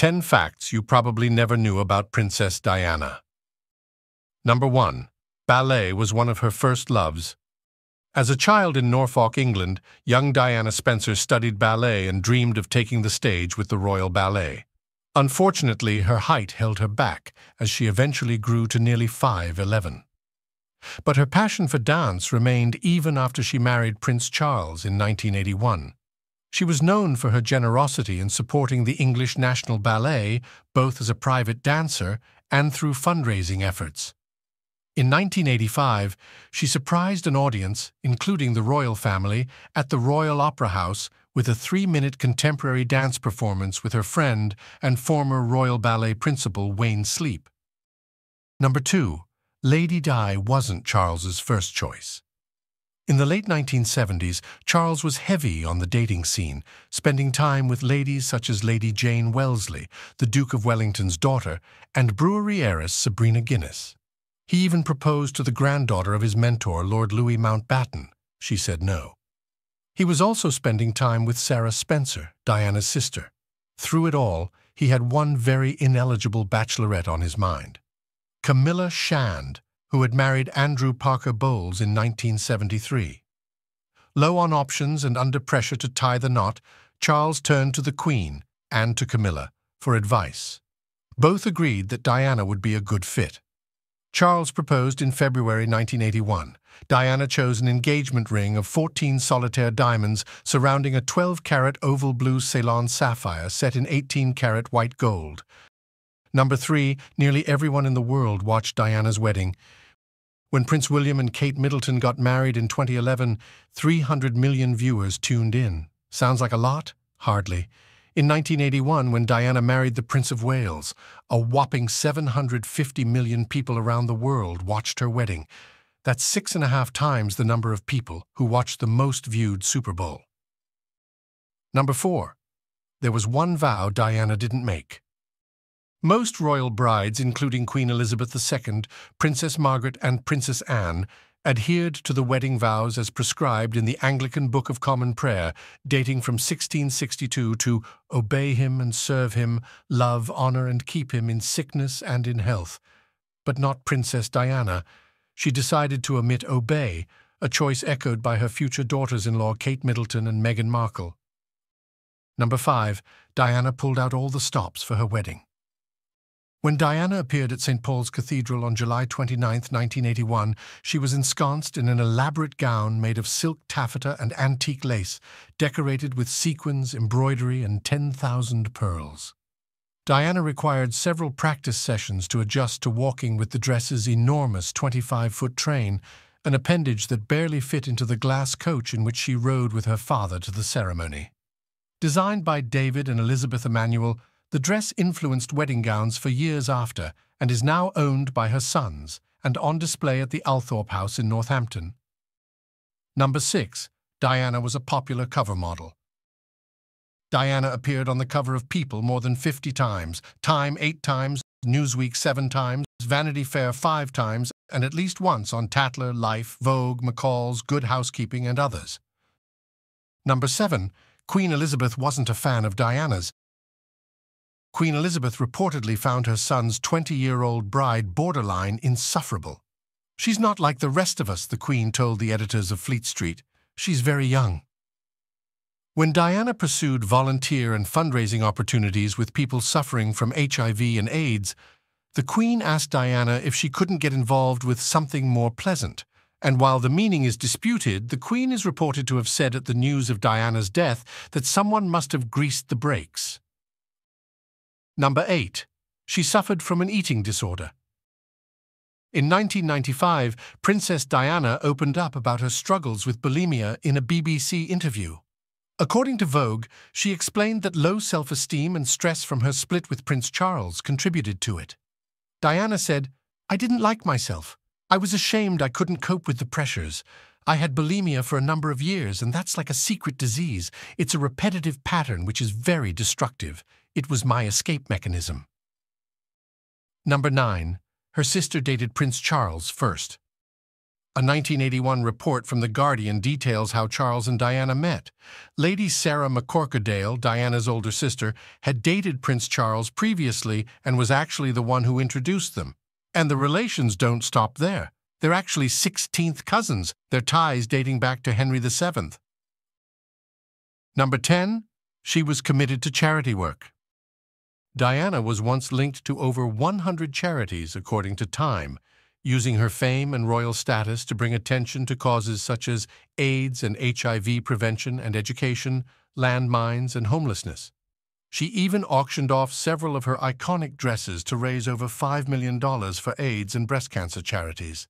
10 facts you probably never knew about Princess Diana. Number 1. Ballet was one of her first loves. As a child in Norfolk, England, young Diana Spencer studied ballet and dreamed of taking the stage with the Royal Ballet. Unfortunately, her height held her back as she eventually grew to nearly 5'11". But her passion for dance remained even after she married Prince Charles in 1981. She was known for her generosity in supporting the English National Ballet, both as a private dancer and through fundraising efforts. In 1985, she surprised an audience, including the royal family, at the Royal Opera House with a 3-minute contemporary dance performance with her friend and former Royal Ballet principal Wayne Sleep. Number 2. Lady Di wasn't Charles's first choice. In the late 1970s, Charles was heavy on the dating scene, spending time with ladies such as Lady Jane Wellesley, the Duke of Wellington's daughter, and brewery heiress Sabrina Guinness. He even proposed to the granddaughter of his mentor, Lord Louis Mountbatten. She said no. He was also spending time with Sarah Spencer, Diana's sister. Through it all, he had one very ineligible bachelorette on his mind. Camilla Shand, who had married Andrew Parker Bowles in 1973. Low on options and under pressure to tie the knot, Charles turned to the Queen and to Camilla for advice. Both agreed that Diana would be a good fit. Charles proposed in February 1981. Diana chose an engagement ring of 14 solitaire diamonds surrounding a 12-carat oval blue Ceylon sapphire set in 18-carat white gold. Number 3. Nearly everyone in the world watched Diana's wedding. When Prince William and Kate Middleton got married in 2011, 300 million viewers tuned in. Sounds like a lot? Hardly. In 1981, when Diana married the Prince of Wales, a whopping 750 million people around the world watched her wedding. That's 6.5 times the number of people who watched the most viewed Super Bowl. Number 4. There was one vow Diana didn't make. Most royal brides, including Queen Elizabeth II, Princess Margaret, and Princess Anne, adhered to the wedding vows as prescribed in the Anglican Book of Common Prayer, dating from 1662 to obey him and serve him, love, honor, and keep him in sickness and in health. But not Princess Diana. She decided to omit obey, a choice echoed by her future daughters-in-law Kate Middleton and Meghan Markle. Number 5. Diana pulled out all the stops for her wedding. When Diana appeared at St. Paul's Cathedral on July 29, 1981, she was ensconced in an elaborate gown made of silk taffeta and antique lace, decorated with sequins, embroidery, and 10,000 pearls. Diana required several practice sessions to adjust to walking with the dress's enormous 25-foot train, an appendage that barely fit into the glass coach in which she rode with her father to the ceremony. Designed by David and Elizabeth Emanuel, the dress influenced wedding gowns for years after and is now owned by her sons and on display at the Althorp House in Northampton. Number 6. Diana was a popular cover model. Diana appeared on the cover of People more than 50 times, Time 8 times, Newsweek 7 times, Vanity Fair 5 times, and at least once on Tatler, Life, Vogue, McCall's, Good Housekeeping, and others. Number 7. Queen Elizabeth wasn't a fan of Diana's. Queen Elizabeth reportedly found her son's 20-year-old bride borderline insufferable. "She's not like the rest of us," the Queen told the editors of Fleet Street. "She's very young." When Diana pursued volunteer and fundraising opportunities with people suffering from HIV and AIDS, the Queen asked Diana if she couldn't get involved with something more pleasant. And while the meaning is disputed, the Queen is reported to have said at the news of Diana's death that someone must have greased the brakes. Number 8. She suffered from an eating disorder. In 1995, Princess Diana opened up about her struggles with bulimia in a BBC interview. According to Vogue, she explained that low self-esteem and stress from her split with Prince Charles contributed to it. Diana said, "I didn't like myself. I was ashamed I couldn't cope with the pressures. I had bulimia for a number of years, and that's like a secret disease. It's a repetitive pattern which is very destructive. It was my escape mechanism." Number 9. Her sister dated Prince Charles first. A 1981 report from The Guardian details how Charles and Diana met. Lady Sarah McCorquodale, Diana's older sister, had dated Prince Charles previously and was actually the one who introduced them. And the relations don't stop there. They're actually 16th cousins, their ties dating back to Henry VII. Number 10. She was committed to charity work. Diana was once linked to over 100 charities, according to Time, using her fame and royal status to bring attention to causes such as AIDS and HIV prevention and education, landmines, and homelessness. She even auctioned off several of her iconic dresses to raise over $5 million for AIDS and breast cancer charities.